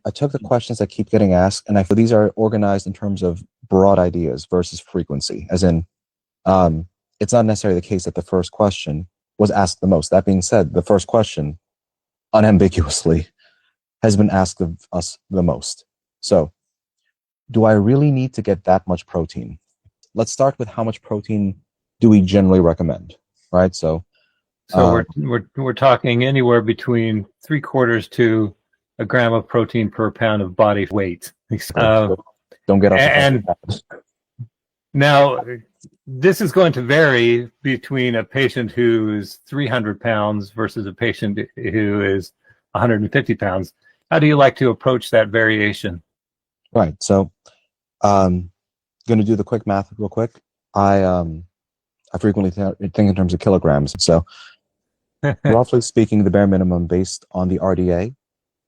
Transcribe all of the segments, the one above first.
I took the questions that keep getting asked, and I feel these are organized in terms of broad ideas versus frequency, as in, it's not necessarily the case that the first question was asked the most. That being said, the first question, unambiguously, has been asked of us the most. So, do I really need to get that much protein? Let's start with how much protein do we generally recommend, right? So we're talking anywhere between 3/4 to a gram of protein per pound of body weight. Don't get off the And now, this is going to vary between a patient who is 300 pounds versus a patient who is 150 pounds. How do you like to approach that variation? Right. So, going to do the quick math real quick. I frequently think in terms of kilograms. So, roughly speaking, the bare minimum based on the RDA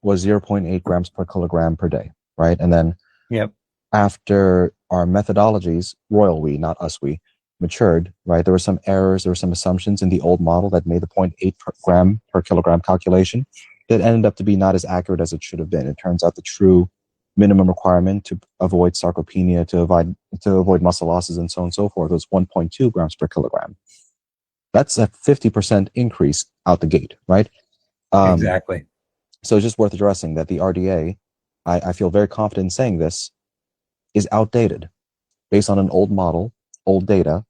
was 0.8 grams per kilogram per day, right? And then after our methodologies, royal we, not us we, matured, right? There were some errors, there were some assumptions in the old model that made the 0.8 gram per kilogram calculation that ended up to be not as accurate as it should have been. It turns out the true minimum requirement to avoid sarcopenia, to avoid muscle losses, and so on and so forth was 1.2 grams per kilogram. That's a 50% increase out the gate, right? Exactly. So it's just worth addressing that the RDA, I feel very confident in saying this, is outdated based on an old model, old data,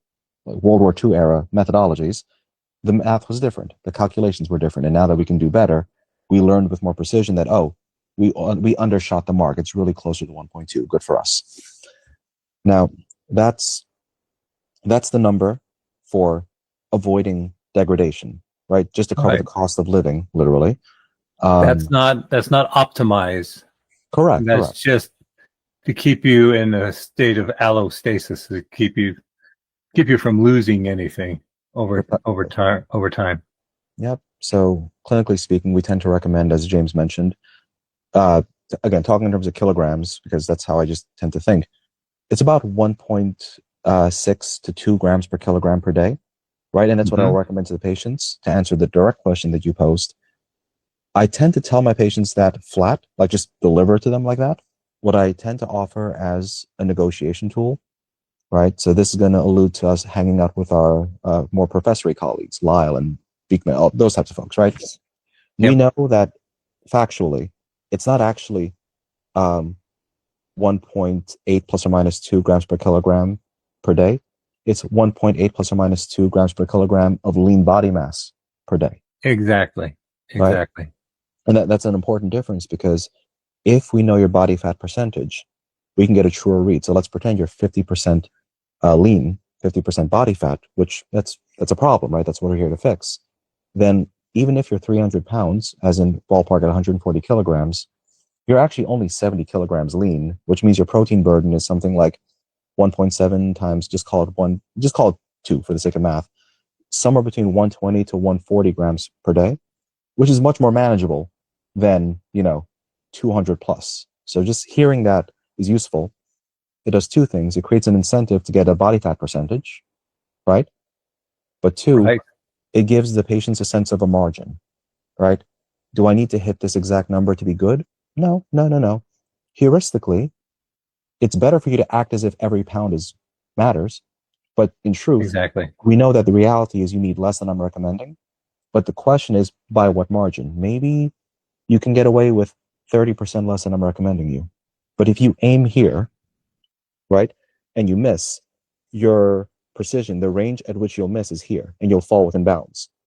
World War II era methodologies. The math was different. The calculations were different. And now that we can do better, we learned with more precision that, oh, we undershot the mark. It's really closer to 1.2. Good for us. Now, that's the number for avoiding degradation, right? Just to cover the cost of living, literally. That's not optimized. Correct. That's just to keep you in a state of allostasis, to keep you from losing anything over time. Yep. So clinically speaking, we tend to recommend, as James mentioned, again, talking in terms of kilograms, because that's how I just tend to think, it's about 1.6 to 2 grams per kilogram per day, right? And that's what I'll recommend to the patients. To answer the direct question that you posed, I tend to tell my patients that flat, like just deliver it to them like that. What I tend to offer as a negotiation tool, right? So this is going to allude to us hanging out with our more professory colleagues, Lyle and Beekman, all those types of folks, right? We know that factually, it's not actually 1.8 plus or minus 2 grams per kilogram per day. It's 1.8 plus or minus 2 grams per kilogram of lean body mass per day. Exactly. Right? And that's an important difference, because if we know your body fat percentage, we can get a truer read. So let's pretend you're 50% lean, 50% body fat, which that's a problem, right? That's what we're here to fix. Then even if you're 300 pounds, as in ballpark at 140 kilograms, you're actually only 70 kilograms lean, which means your protein burden is something like 1.7 times, just call it 2 for the sake of math, somewhere between 120 to 140 grams per day, which is much more manageable than, 200 plus. So just hearing that is useful. It does two things. It creates an incentive to get a body fat percentage, right? But two, it gives the patients a sense of a margin, right? Do I need to hit this exact number to be good? No. Heuristically, it's better for you to act as if every pound matters. But in truth, we know that the reality is you need less than I'm recommending. But the question is, by what margin? Maybe you can get away with 30% less than I'm recommending you. But if you aim here, right, and you miss, your precision, the range at which you'll miss is here, and you'll fall within bounds.